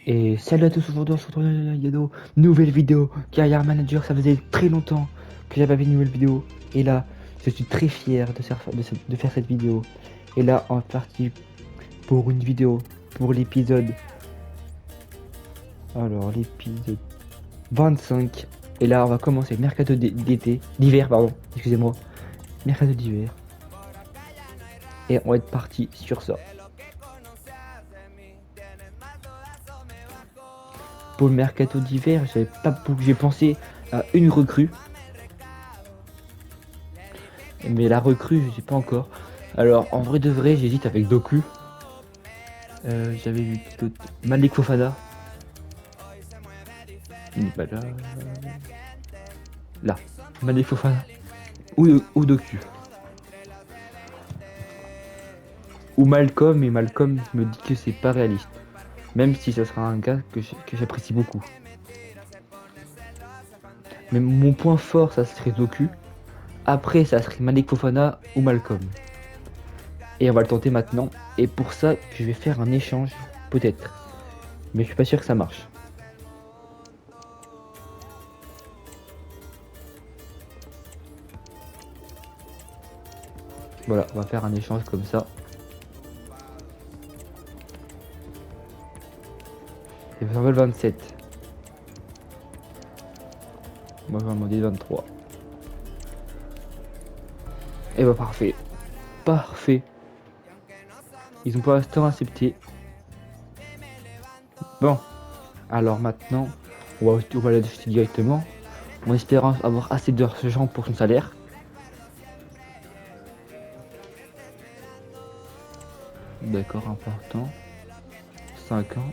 Et salut à tous, aujourd'hui on se retrouve dans une nouvelle vidéo Carrière Manager. Ça faisait très longtemps que j'avais fait une nouvelle vidéo. Et là, je suis très fier de faire cette vidéo. Et là, on est parti pour une vidéo, pour l'épisode. Alors, l'épisode 25. Et là, on va commencer le mercato d'hiver, pardon, excusez-moi. Mercato d'hiver. Et on va être parti sur ça. Pour le mercato d'hiver, j'ai pensé à une recrue. Mais la recrue, je sais pas encore. Alors, en vrai de vrai, j'hésite avec Doku. J'avais vu Malik Fofana. Il n'est pas là. Là. Malik Fofana. Ou Doku. Ou Malcolm, et Malcolm me dit que c'est pas réaliste. Même si ce sera un gars que j'apprécie beaucoup. Mais mon point fort, ça serait Doku. Après, ça serait Malik Fofana ou Malcolm. Et on va le tenter maintenant. Et pour ça, je vais faire un échange. Peut-être. Mais je suis pas sûr que ça marche. Voilà, on va faire un échange comme ça. Et j'en veux le 27. Moi je vais en demander 23. Et bah parfait. Parfait. Ils ont pour l'instant accepté. Bon. Alors maintenant, on va l'acheter directement. En espérant avoir assez d'argent pour son salaire. D'accord, important. 5 ans.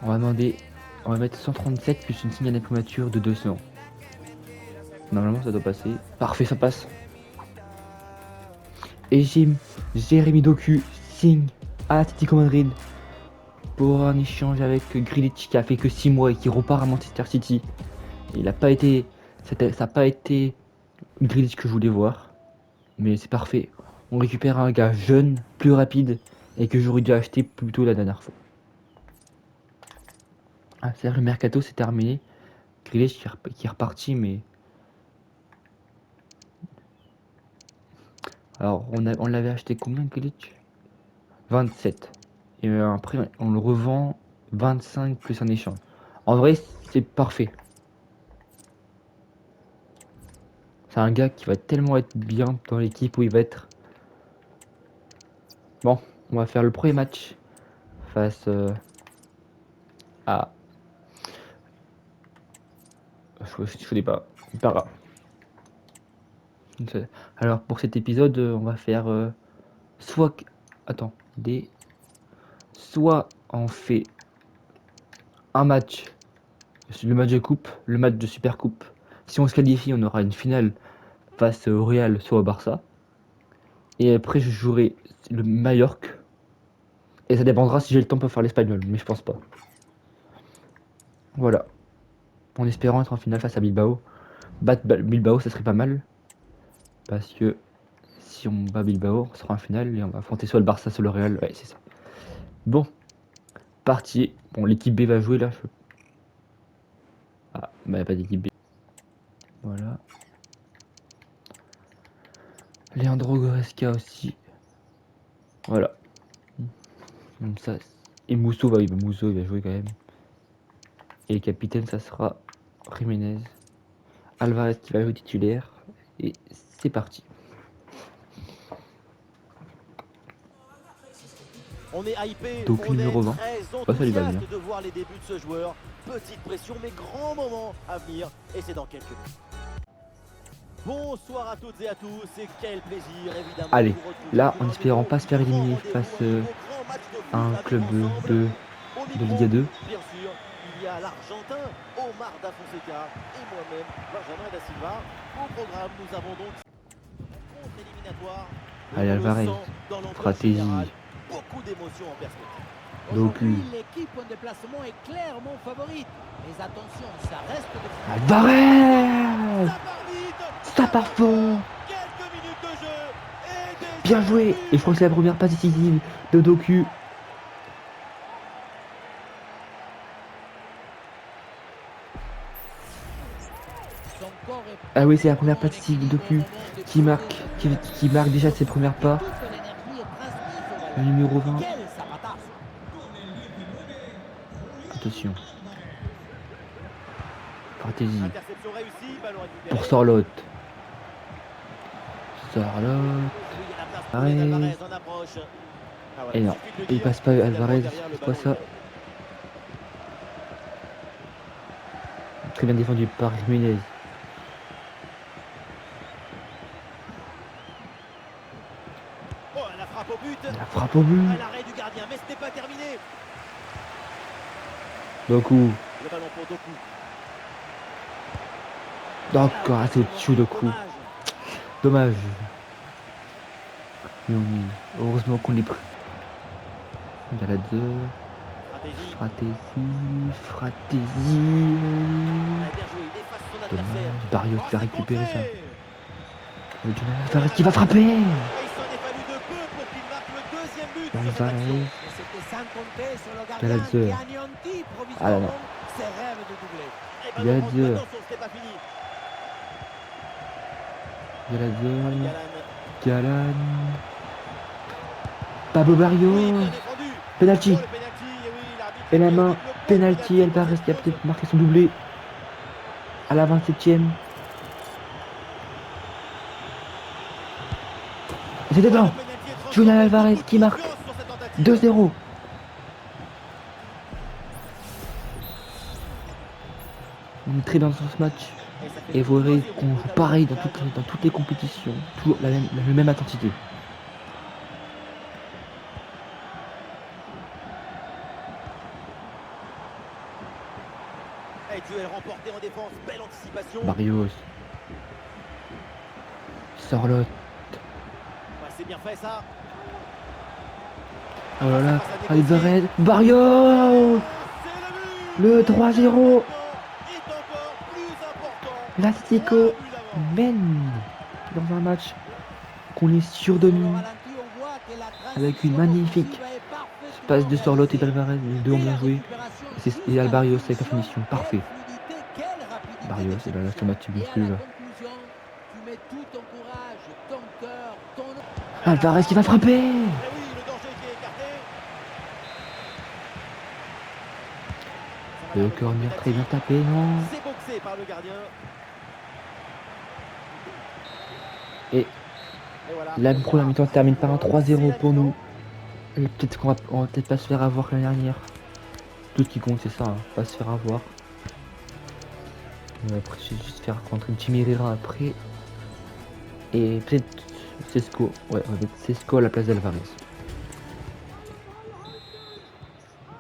On va demander. On va mettre 137 plus une signale diplomature de 200. Normalement ça doit passer. Parfait, ça passe. Et Jérémy Doku signe à Atletico Madrid pour un échange avec Grealish qui a fait que 6 mois et qui repart à Manchester City. Il n'a pas été. Ça n'a pas été une Grealish que je voulais voir. Mais c'est parfait. On récupère un gars jeune, plus rapide et que j'aurais dû acheter plus tôt la dernière fois. Ah, c'est-à-dire le mercato c'est terminé. Grealish qui est reparti, mais. Alors on l'avait acheté combien Grealish? 27. Et après on le revend 25 plus un échange. En vrai c'est parfait. C'est un gars qui va tellement être bien dans l'équipe où il va être. Bon, on va faire le premier match face à. Je connais pas. Pas grave. Alors pour cet épisode, on va faire soit. Attends, soit on fait un match, le match de coupe, le match de super coupe. Si on se qualifie, on aura une finale face au Real, soit au Barça. Et après, je jouerai le Mallorca. Et ça dépendra si j'ai le temps pour faire l'espagnol, mais je pense pas. Voilà. En espérant être en finale face à Bilbao. Battre Bilbao, ça serait pas mal. Parce que si on bat Bilbao, on sera en finale et on va affronter soit le Barça, soit le Real. Ouais, c'est ça. Bon, parti. Bon, l'équipe B va jouer là. Ah, bah, y a pas d'équipe B. Voilà. Leandro Goretzka aussi. Voilà. Donc ça. Et Mousso, bah oui, Mousso, il va jouer quand même. Et le capitaine, ça sera Jiménez. Alvarez qui va jouer titulaire. Et c'est parti. On est hypé, Donc on est numéro 20. très Oh, ça lui va bien. enthousiaste de voir les débuts de ce joueur. Petite pression, mais grand moment à venir. Et c'est dans quelques minutes. Bonsoir à toutes et à tous. Et quel plaisir, évidemment. Allez, de vous retrouver là, pour en un espérant nouveau pas se faire grand éliminer rendez-vous, face un nouveau grand match de à foot un à club vivre ensemble. Au de micro, Liga 2. bien sûr, il y a l'Argentin Omar Da Fonseca et moi-même, Benjamin Da Silva. Au programme, nous avons donc rencontre éliminatoire. Allez, On le Alvarez. sent dans l'ambiance Stratégie. générale. Beaucoup d'émotions en perspective. Doku. Aujourd'hui, l'équipe en déplacement est clairement favorite. Mais attention, ça reste de... Alvarez! Ça part vite. Ça part fort! Quelques minutes de jeu. Et déjà Bien joué! le Et but. je crois que c'est la première passe décisive de Doku. Son corps est Ah oui, c'est la première parfaitement passe en décisive de équilibre au Doku moment de qui poser marque, qui marque déjà ses premières pas. toute son énergie est transmise au Le ballon. numéro 20. Quel sabotage. Attention. Stratégie. Interception réussie, ballon récupéré. Pour Sorloth. Sorloth. Oui, il y a la place pour Julian Alvarez. Alvarez en approche. Ah, voilà, Et non, suffit de le il dire, passe pas finalement, Alvarez. derrière, le C'est quoi ballon ça? est Très bien défendu par Jiménez. Oh, la frappe au but. La frappe au but. À l'arrêt du gardien, mais ce n'est pas terminé. Doku. Le ballon pour Doku. D'accord, c'est au-dessus de coup. Dommage. Dommage. Mais heureusement qu'on l'ait pris. Il y a la 2. Stratégie. Fratesi. Ah, bien joué, il efface son adversaire. Dommage. Barrios Oh, qui va c'est récupérer ça. contré. Le Julian Alvarez qui va frapper. Et il s'en est fallu de peu pour qu'il marque le deuxième but sur cette action. Alvarez. Et c'était sans compter sur le Il y a la gardien deux. qui anéantit Ah là provisoirement non. ses rêves de doubler. Et Il y a la ballon deux. rentre, attention, c'était pas fini. Il y a la 2. Galan. Galan. Pablo Oui, Barrios. bien défendu. Penalty. Oh, le penalty, et oui, l'arbitre Et la lui main. indique le bon Penalty. Alvarez qui a pour peut-être marqué son doublé. À la 27e. C'est dedans. Le penalty est transformé. Julian Alvarez Beaucoup de qui marque. confiance sur cette tentative. 2-0. On est très bien dans ce match. Et ça fait Et vous verrez 2-0 qu'on joue au pareil tableau dans toutes les compétitions. Toujours la même intensité. Et duel remporté en défense, belle anticipation. Barrios. Sorloth. Ouais, c'est bien fait ça. Oh là là. Ça passe à négocier. Alvarez. Barrios. C'est le but. Le 3-0. Est encore plus important. L'Atlético 3 buts d'avance. mène dans un match qu'on est surdomine. Avec une magnifique passe de Sorloth et d'Alvarez. Les deux ont bien joué. Et Albarrios avec la finition. Parfait. Barrios, et là, ce match est monstrueux. Alvarez qui va frapper. Eh oui, le danger qui est écarté. Ça va Le vers corner penalty. très bien tapé, non? C'est boxé par le gardien. Et Et voilà. la première mi-temps se termine par un 3-0 pour nous. C'est Et peut-être qu'on va peut-être pas se faire avoir que l'année dernière. Tout ce qui compte, c'est ça, hein, pas se faire avoir. Après, je vais juste faire rentrer Jimmy Herrera après. Et peut-être Sesco. Ouais, on va mettre Sesco à la place d'Alvarez.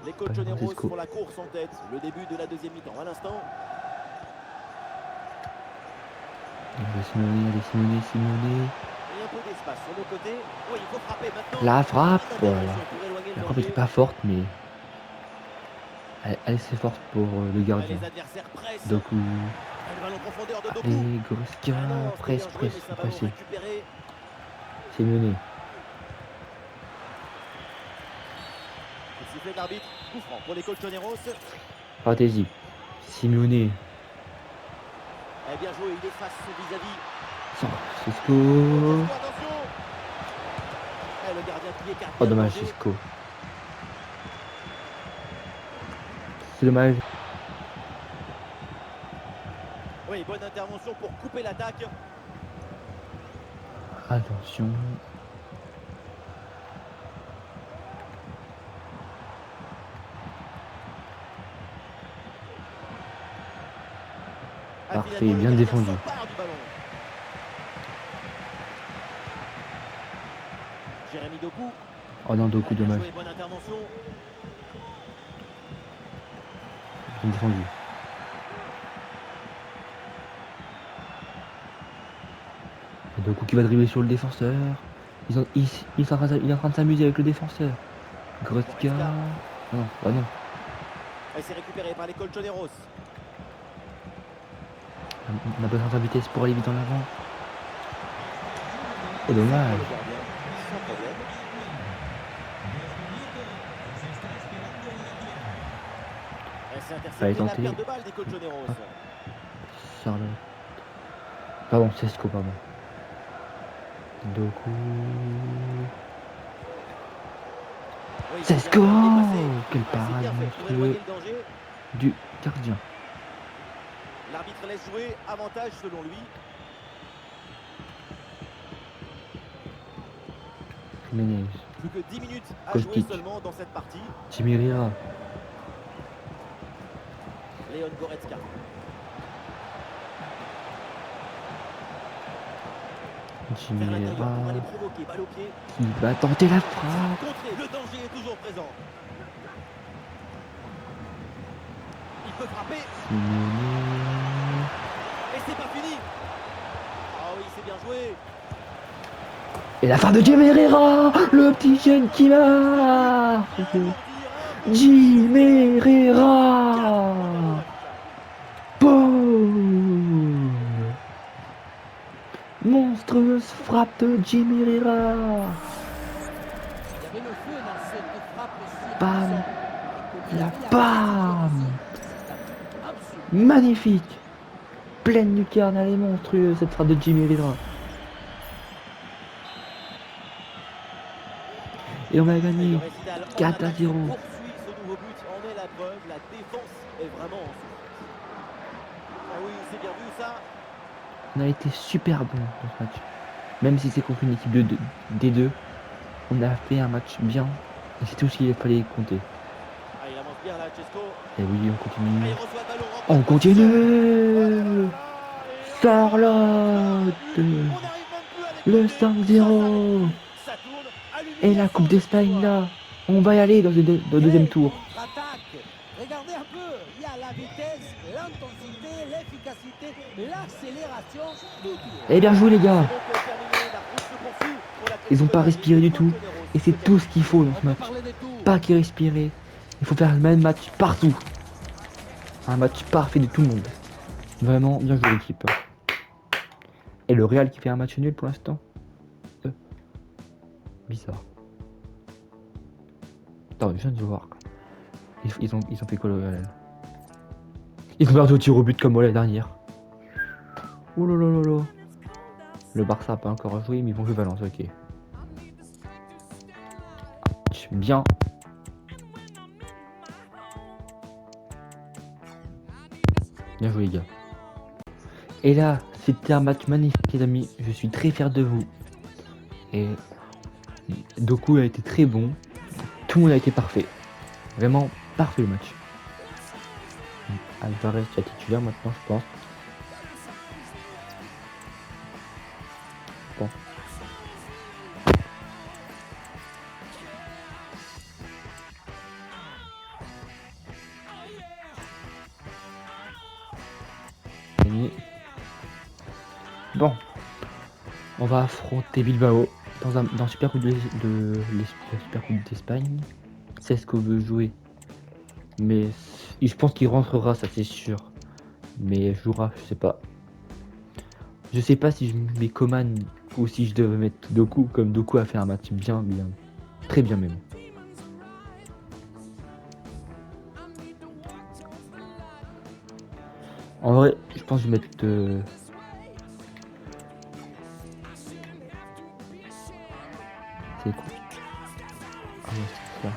Les Colchoneros Francisco. font la course en tête. Le début de la deuxième mi-temps. À l'instant, Allez, Simone. et un peu d'espace sur le côté. Oui, il faut frapper maintenant. La frappe, voilà. Intervention pour éloigner le La frappe danger. était pas forte, mais elle est assez forte pour le gardien. Les adversaires pressent. Doku. Le ballon en profondeur de Doku. Allez, Goretzka. Ah non, c'était Presse, bien joué, mais presse, c'est un ballon pressé. récupéré. Simone. Le sifflet de l'arbitre. Coup franc pour les Colchoneros. Stratégie. Simone. Eh bien joué, il efface son vis-à-vis. Sesco. Attention. Eh, le gardien qui écarte. Oh, bien le dommage, danger. Sesco. C'est dommage. Oui, bonne intervention pour couper l'attaque. Attention. Ah, Parfait, finalement, le bien gardien défendu. s'empare du ballon. Jérémy Doku. Oh non, Doku, Bien dommage. joué, bonne intervention. Bien défendu. Et Doku qui va dribbler sur le défenseur. Il est en train de s'amuser avec le défenseur. Goretzka. Non, bah non. Et c'est récupéré par les Colchoneros. On a besoin de vitesse pour aller vite en avant. C'est dommage. Le gardien, sans problème. Et c'est intercepté, Allez, la tenter. perte de balle des coachs Joneros. Hop. Charlotte. Pardon, Cesco, pardon. Doku. Oui, Cesco! c'est bien dépassé. Quelle Ah, c'est parade bien fait pour éloigner monstrueuse le danger. du gardien. L'arbitre laisse jouer, avantage selon lui. Jiménez. Plus que 10 minutes à Kostic. jouer seulement dans cette partie. Jimmy Rira. Leon Goretzka. Jimmy Vers l'intérieur Rira. pour aller provoquer, balle au pied. Qui va tenter la frappe. Contré, le danger est toujours présent. Il peut frapper Jiménez. et c'est pas fini. Ah oui, c'est bien joué. Et la fin de Jimmy Rira. Le petit jeune qui marque. Bien alourdir, un peu Jimmy Quatre Rira. points Boum. Monstrueuse frappe de Jimmy Rira. Il y avait le feu dans cette frappe si Bam. puissante. La bam. Magnifique. Pleine lucarne, elle est monstrueuse cette frappe de Jimmy Rira. Et on va gagner Le récital en 4 à attaque 0. poursuit ce nouveau but, en est la preuve, la défense est vraiment en souffrance. Ah oui, c'est bien vu ça. On a été super bon dans ce match. Même si c'est contre une équipe des deux, on a fait un match bien. Et c'est tout ce qu'il fallait compter. Ah, il avance bien là, Cesco. Et oui, on Ah, continue. il reçoit le ballon. On continue. Charlotte. On n'arrive même plus à Le les 5-0. Ça tourne. Et la Coupe d'Espagne là. On va y aller dans le deuxième tour. Attaque. Regardez un peu. Il y a la vitesse, l'intensité, l'efficacité, l'accélération. Tout y est. Et bien joué les gars. Ils ont pas respiré du tout. Et c'est tout ce qu'il faut dans On ce peut match. parler de tout. Pas qu'ils respiraient. Il faut faire le même match partout. Un match parfait de tout le monde. Vraiment bien joué l'équipe. Et le Real qui fait un match nul pour l'instant. Bizarre. Attends, je viens de voir. Ils ont fait quoi le Real? Ils ont perdu au tir au but comme moi la dernière. Oh là là là là. Le Barça n'a pas encore joué, mais ils vont jouer Valence, ok. Bien. Bien joué les gars. Et là, c'était un match magnifique les amis. Je suis très fier de vous. Et Doku a été très bon. Tout le monde a été parfait. Vraiment parfait le match. Alvarez est titulaire maintenant je pense. Bon. Gagné. Bon. On va affronter Bilbao dans Super Coupe la Super Coupe d'Espagne. C'est ce qu'on veut jouer. Mais je pense qu'il rentrera, ça c'est sûr. Mais jouera, je sais pas. Je sais pas si je mets Coman ou si je devais mettre Doku, comme Doku a fait un match bien. Très bien même. En vrai, je pense que je vais mettre... C'est quoi? Ah ouais, c'est ça.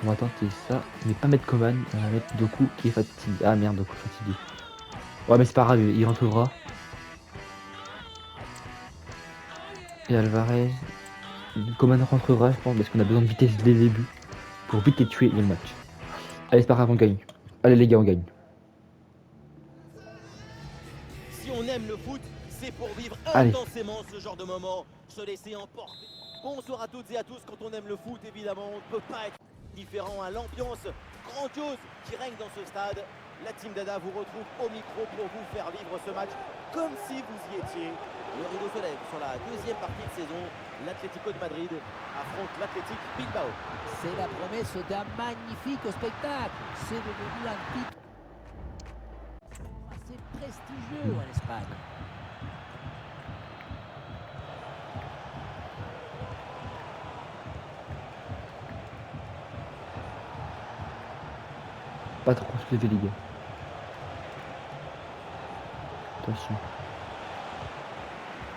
On va tenter ça, mais pas mettre Coman, on va mettre Doku qui est fatigué. Ah merde, Doku fatigué. Ouais mais c'est pas grave, il rentrera. Et Alvarez, Coman rentrera je pense parce qu'on a besoin de vitesse dès le début pour vite les tuer et le match. Allez c'est pas grave, on gagne. Allez les gars, on gagne. Si on aime le foot, c'est pour vivre Allez. intensément ce genre de moment, se laisser emporter. Bonsoir à toutes et à tous, quand on aime le foot, évidemment, on ne peut pas être différent à l'ambiance grandiose qui règne dans ce stade. La team Dada vous retrouve au micro pour vous faire vivre ce match comme si vous y étiez. Le rideau se lève sur la deuxième partie de saison. L'Atlético de Madrid affronte l'Athletic Bilbao. C'est la promesse d'un magnifique spectacle. C'est devenu un titre assez prestigieux en Espagne. Pas trop se lever les gars. Attention.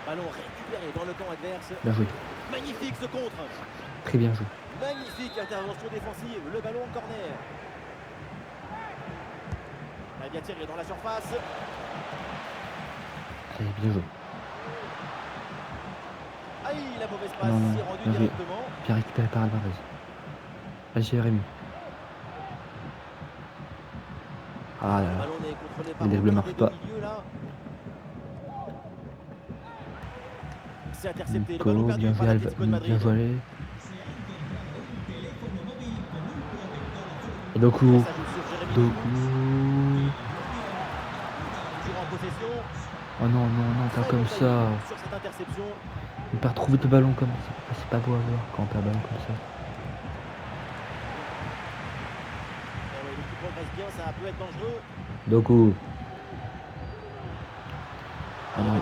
Ballon récupéré dans le camp adverse. Bien joué. Magnifique ce contre. Très bien joué. Magnifique intervention défensive. Le ballon en corner. Elle bien tiré dans la surface. Allez, bien joué. Aïe, la mauvaise passe Non, non, s'est rendue bien joué. directement. Bien récupéré par Alvarez. Vas-y Jérémy. Ah là Le là. ballon n'est contrôlé par Les dribbles aucun marquent des deux pas. milieux, là. C'est intercepté. Le Nico, ballon perdu bien par joué l'Atlético de Madrid. bien joué allez. Et Doku. Ça joue sur Jérémy Doku. Doku. Toujours en possession. Oh non, non, non, pas Très comme bon ça. timing sur cette interception. On perd trop vite le ballon comme ça. C'est pas beau à voir quand on perd le ballon comme ça. Eh ouais, l'équipe progresse bien, ça peut être dangereux. Doku. Ah non,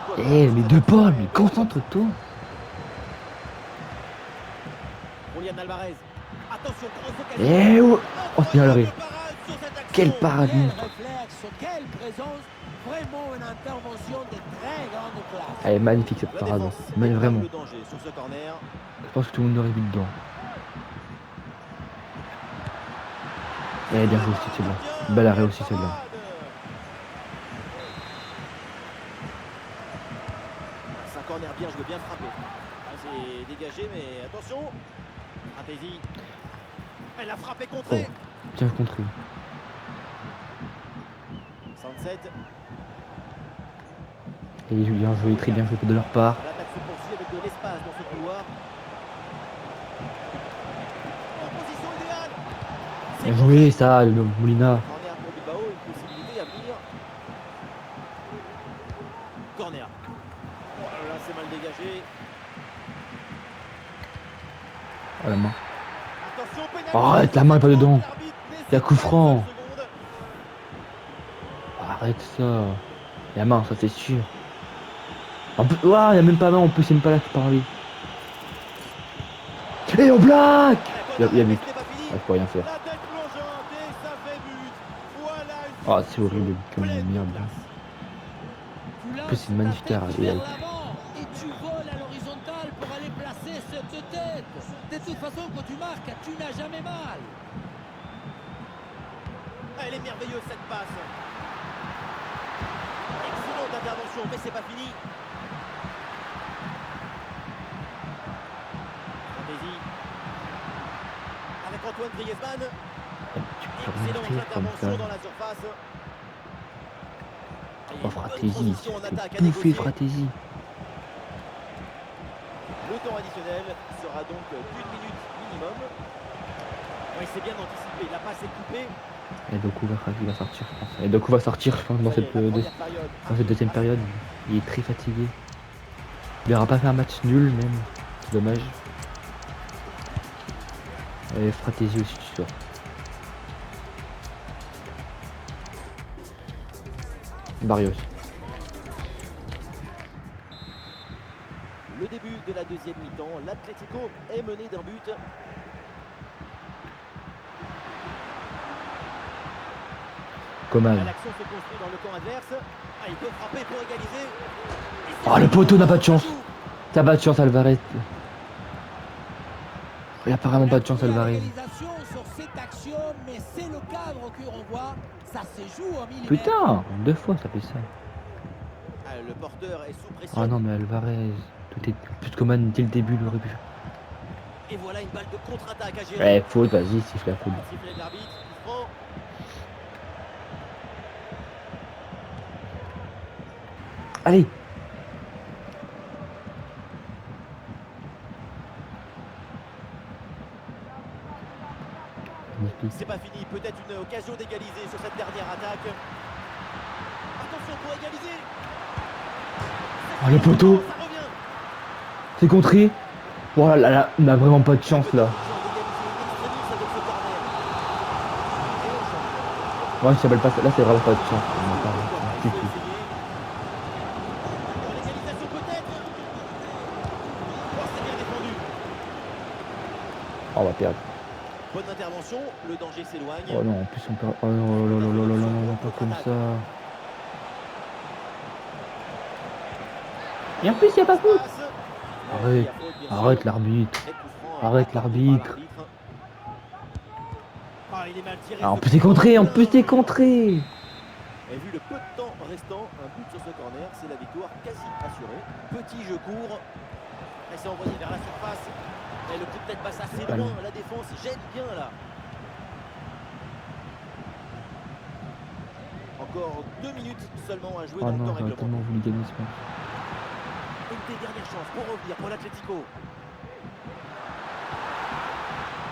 mais De Paul, mais concentre-toi. Julián Alvarez. Attention, grosse occasion. Eh oh, oh c'est bien l'arrêt. Incroyable parade sur cette action. Quel parade. Quel réflexe, quelle présence. Vraiment une intervention de très grande classe. Elle est magnifique cette La parade. défense Mais évite vraiment. le danger sur ce corner. Je pense que tout le monde aurait vu dedans. Eh bien joué aussi celle-là. Bel arrêt aussi celle-là. C'est un corner bien joué, bien frappé. Ah, c'est dégagé, mais attention. Fratesi. Elle a frappé Oh, contrée. bien contré. Sunset. Et bien joué, très bien joué de leur part. L'attaque se poursuit avec de l'espace dans ce couloir. En position idéale. Bien joué ça, le Molina. Corner pour Bilbao, une possibilité à venir. Corner. Oh là là, c'est mal dégagé. Oh la main. Attention, pénalty. Oh, arrête, la main est pas dedans. L'arbitre n'hésite Il y a coup pas une franc. seule seconde. Arrête ça. La main, ça c'est sûr. En plus, ouah, il n'y a même pas main, en plus c'est même pas là qui parlait. Et on blague. Il y a but. C'est pas fini. Ah, je peux rien faire. La tête plongeante et ça fait but. Voilà une Oh, c'est horrible comme pleine de merde. classe. Tu plus, c'est une lances magnifique ta tête arrêt. vers l'avant et tu voles à l'horizontale pour aller placer cette tête. De toute façon, quand tu marques, tu n'as jamais mal. Elle est merveilleuse cette passe. Excellente intervention, mais c'est pas fini. Fratesi. Avec Antoine Griezmann. Tu peux rien Excellente faire comme intervention ça. dans la surface. Et Oh, une bonne Fratesi, transition en c'est attaque à tout fait négocier. Fratesi. Le temps additionnel sera donc d'une minute minimum. Ouais, c'est bien anticipé, la passe est coupée. Et Doku va sortir, je pense. Et Doku va sortir, je pense, dans Ça y est, cette, la dans première période. cette deuxième période. Il est très fatigué. Il aura pas fait un match nul, même. C'est dommage. Et Fratesi aussi, tu sors. Barrios. Le début de la deuxième mi-temps, l'Atlético est mené d'un but. Coman. L'action se construit dans le camp adverse. Ah, il peut frapper pour égaliser. Oh, le poteau n'a pas de chance. T'as pas de chance, Alvarez. Il a apparemment pas de chance, Alvarez. L'égalisation sur cette action, mais c'est le cadre que renvoie. Ça se joue en millimètres. Putain, 2 fois ça fait ça. Ah, le porteur est sous pression. Oh non, mais Alvarez. Tout est plus de Coman dès le début, il aurait pu. Et voilà une balle de contre-attaque à gérer. Ouais, faute, vas-y, siffle la faute. Sifflet de l'arbitre, il prend. Allez. C'est pas fini, peut-être une occasion d'égaliser sur cette dernière attaque. Attention pour égaliser. C'est Oh, le poteau. Ça revient. C'est contré. Oh là là, on a vraiment pas de chance là. Ouais, ça s'appelle pas ça. Là, c'est vraiment pas de chance. On a pas de chance du tout. L'égalisation peut-être. Oh, c'est bien défendu. Oh, on va perdre. Bonne intervention, le danger s'éloigne. Oh non, en plus on perd. Oh non, non, non, non, non, non, non, pas comme ça. Et en plus, il n'y a pas faute. Arrête, arrête l'arbitre. Arrête l'arbitre. Ah, il est mal tiré. Ah, en plus, c'est contré, en plus, c'est contré. Et vu le peu de temps restant, un but sur ce corner, c'est la victoire quasi assurée. Petit jeu court. Elle s'est envoyée vers la surface. Et le coup de tête passe assez loin. La défense gêne bien là. Encore 2 minutes seulement à jouer Oh dans le non, temps j'aurais tellement réglementaire. voulu gagner ce match. Une des dernières chances pour revenir pour l'Atlético.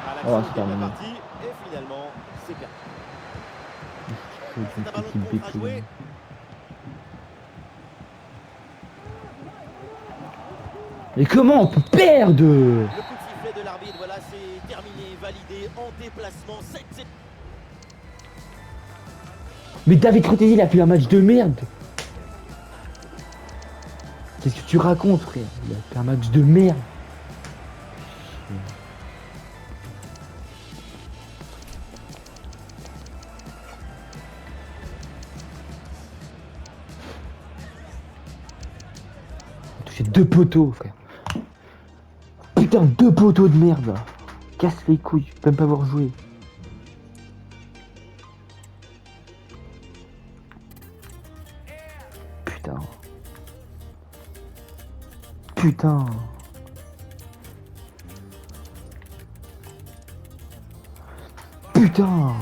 À Oh, l'action c'est de terminé. la partie. Et finalement, c'est perdu. C'est C'est un ballon une de équipe contre à jouer. béton. Mais comment on peut perdre? Le coup de sifflet de l'arbitre, voilà, c'est terminé, validé, en déplacement. Mais David Crotesi, il a fait un match de merde. Qu'est-ce que tu racontes, frère? Il a fait un match de merde. On a touché 2 poteaux, frère. Putain, 2 poteaux de merde, là. Casse les couilles, je peux même pas avoir joué. Putain. Putain. Putain.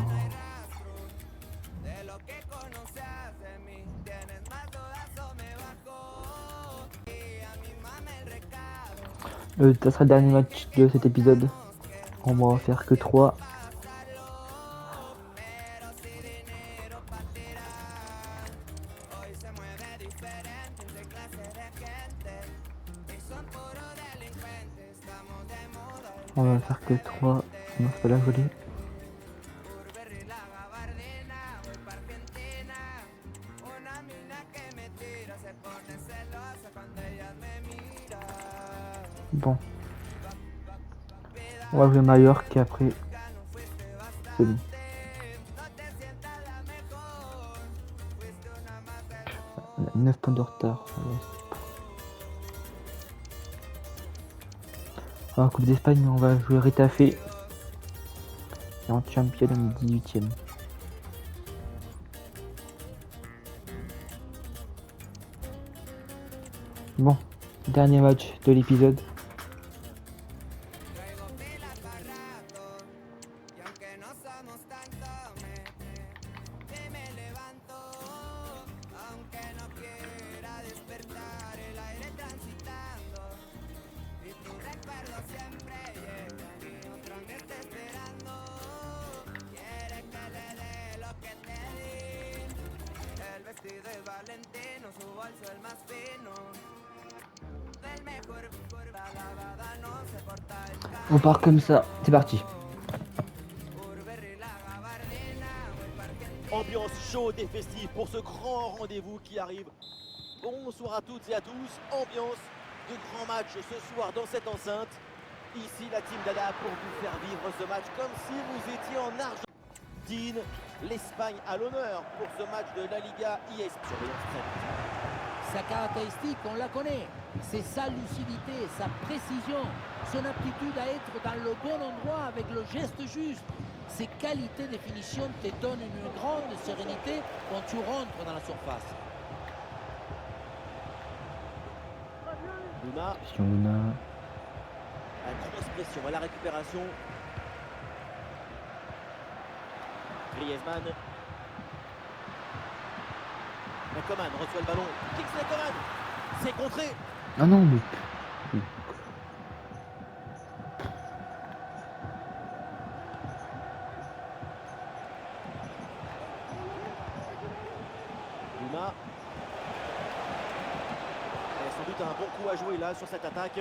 Ça sera le dernier match de cet épisode. On va en faire que 3. On va en faire que 3. Non, c'est pas la volée. Bon. On va jouer Mallorca et après. C'est bon. On a 9 points de retard. En Coupe d'Espagne, on va jouer Retafe. Et en Champion, on est 18ème. Bon, dernier match de l'épisode. On part comme ça, c'est parti. Ambiance chaude et festive pour ce grand rendez-vous qui arrive. Bonsoir à toutes et à tous. Ambiance de grand match ce soir dans cette enceinte. Ici la team Dada pour vous faire vivre ce match comme si vous étiez en Argentine. L'Espagne à l'honneur pour ce match de la Liga IS. Sa caractéristique, on la connaît. C'est sa lucidité, sa précision, son aptitude à être dans le bon endroit avec le geste juste. Ses qualités de finition te donnent une grande sérénité quand tu rentres dans la surface. Luna, Luna. la grosse pression à la récupération. Griezmann. Coman reçoit le ballon. Kingsley Coman. C'est contré. Ah non, mais. Luna. Elles sont bon coup à jouer là sur cette attaque.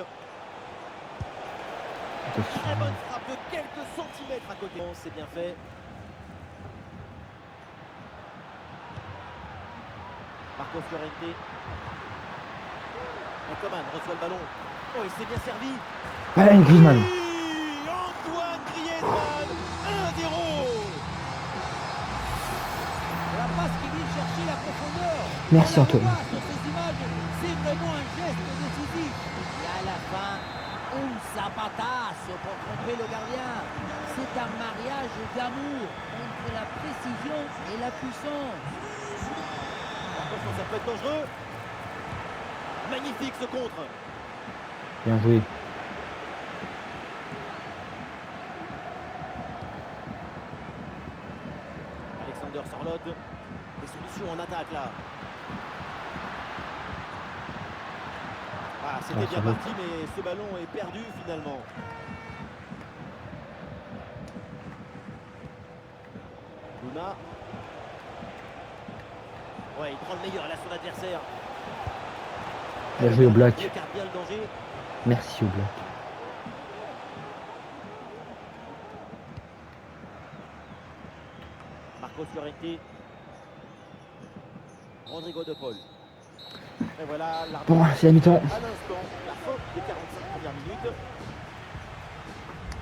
Attention. Très bonne frappe de quelques centimètres à côté. C'est bien fait. Marco Llorente. Et Coman reçoit le ballon. Oh, il s'est bien servi. Allez, Griezmann. Oui, Antoine Griezmann, 1-0. La passe qui vient chercher la profondeur. Merci, On la Antoine. revoit sur ces images, c'est vraiment un geste décisif. Et à la fin, un zapatazo pour tromper le gardien. C'est un mariage d'amour entre la précision et la puissance. Attention, ça peut être dangereux. Magnifique ce contre. Bien joué. Alexander Sorloth. Des solutions en attaque là. Ah, c'était Ah, bien Sorloth. parti, mais ce ballon est perdu finalement. Luna. Ouais, il prend le meilleur là son adversaire. Bien joué au Black. Il écarte bien le danger. Merci au Black. Marco Llorente. Rodrigo de Paul. Et voilà l'arbitre Bon, c'est la mi-temps. à l'instant, la fin des 45 premières minutes.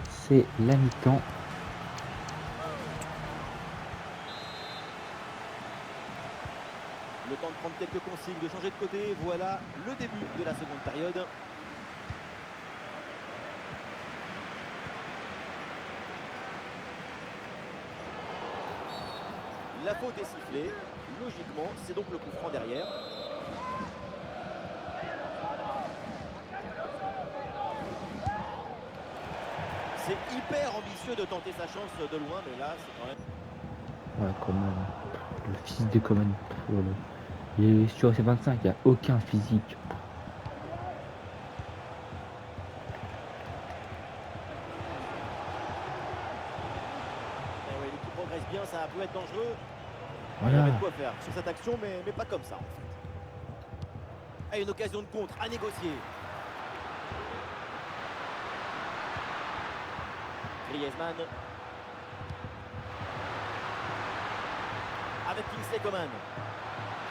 C'est la mi-temps. Le temps de prendre quelques consignes, de changer de côté. Voilà le début de la seconde période. La faute est sifflée. Logiquement, c'est donc le coup franc derrière. C'est hyper ambitieux de tenter sa chance de loin, mais là, c'est quand même... Ouais, Coman. Le fils de Coman. Voilà. Il est sur ses 25, il n'y a aucun physique. Eh oui, l'équipe progresse bien, ça peut être dangereux. Il y Voilà. avait de quoi faire sur cette action, mais pas comme ça en fait. Ah, une occasion de contre à négocier. Griezmann. Avec Kingsley Coman.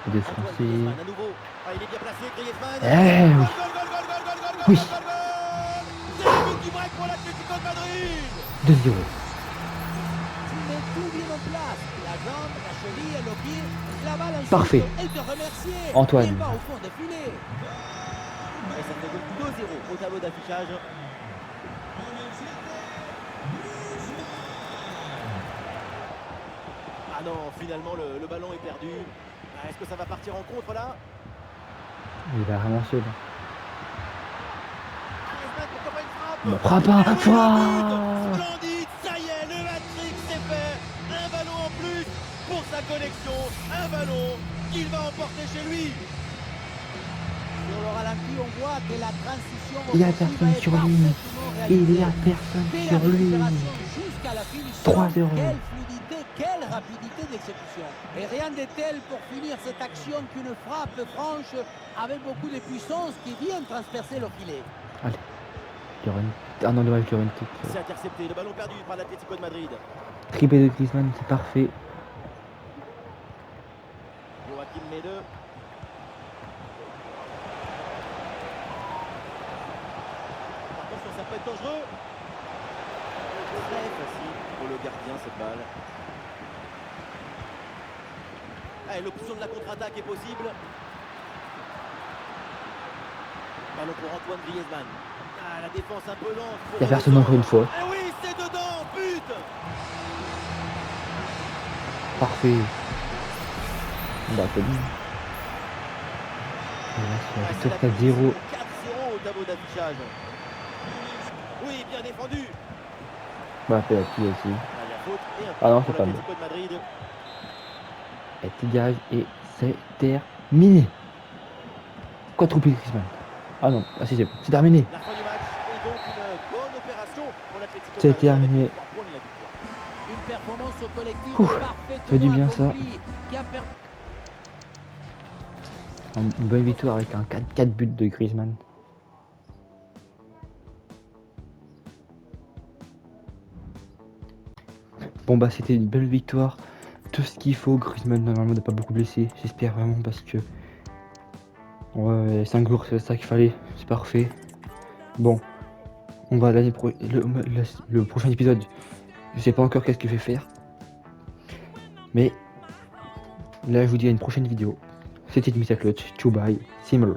Des Antoine Français. Griezmann à nouveau. Ah, il est bien placé, Griezmann. Eh oui. Goal, goal, goal, goal, goal, goal, goal, Oui. goal, goal, goal. C'est le but qui break pour l'Atlético de Madrid. 2-0. Tu mets tout bien en place. La jambe, la cheville, le pied, la balle ensuite. Parfait. Elle te remercier. Antoine. Il va au fond de filet. Et ça fait donc 2-0 au tableau d'affichage. Ah non, finalement le ballon est perdu. Ah, est-ce que ça va partir en contre là? Il est vraiment seul. Griezmann, pourquoi pas une frappe? Ne prends pas. Eh oui, le Ouah. but. Splendide, ça y est, le hat-trick c'est fait. Un ballon en plus pour sa collection. Un ballon qu'il va emporter chez lui. Sur le ralenti, on voit que la transition Il y a offensive personne est sur lui. parfaitement réalisée. Il y a personne Dès la sur lui. récupération jusqu'à la finition, 3-0. quelle fluidité, quelle rapidité d'exécution. Et rien de tel pour finir cette action qu'une frappe franche avec beaucoup de puissance qui vient transpercer le filet. Allez. Llorente. Ah non, dommage, Llorente. C'est intercepté, le ballon perdu par l'Atlético de Madrid. Triplé de Griezmann, c'est parfait. Joachim Mede. Attention, ça peut être dangereux. Très facile pour le gardien cette balle. Allez, l'option de la contre-attaque est possible. Ballon pour Antoine Griezmann. Ah, la défense un peu lente. Il y a personne encore une fois. Eh oui, c'est dedans, but. Parfait. Bah, c'est bien. Et là, Ah, c'est la c'est la victoire 4-0. 4-0 au tableau d'affichage. Oui, bien défendu. Bah, penalty aussi. Ah, il y a faute et un Ah non, pour c'est pas l'Atlético de Madrid. Elle dégage et c'est terminé. Quadruplé de Griezmann. Ah non, ah si, c'est bon. C'est terminé. La fin du match est donc une bonne opération pour l'Atlético de C'est Madrid. terminé. Avec 3 points de la victoire. Une performance collective Ouf, parfaitement fait du bien, ça. accomplie qui a permis Une bonne victoire avec un 4 buts de Griezmann. Bon bah c'était une belle victoire. Tout ce qu'il faut. Griezmann normalement n'est pas beaucoup blessé. J'espère vraiment parce que... Ouais, 5 jours c'est ça qu'il fallait. C'est parfait. Bon. On va le prochain épisode. Je sais pas encore qu'est-ce que je vais faire. Mais là je vous dis à une prochaine vidéo. C'était Mr. Clutch. Ciao bye. Simmer.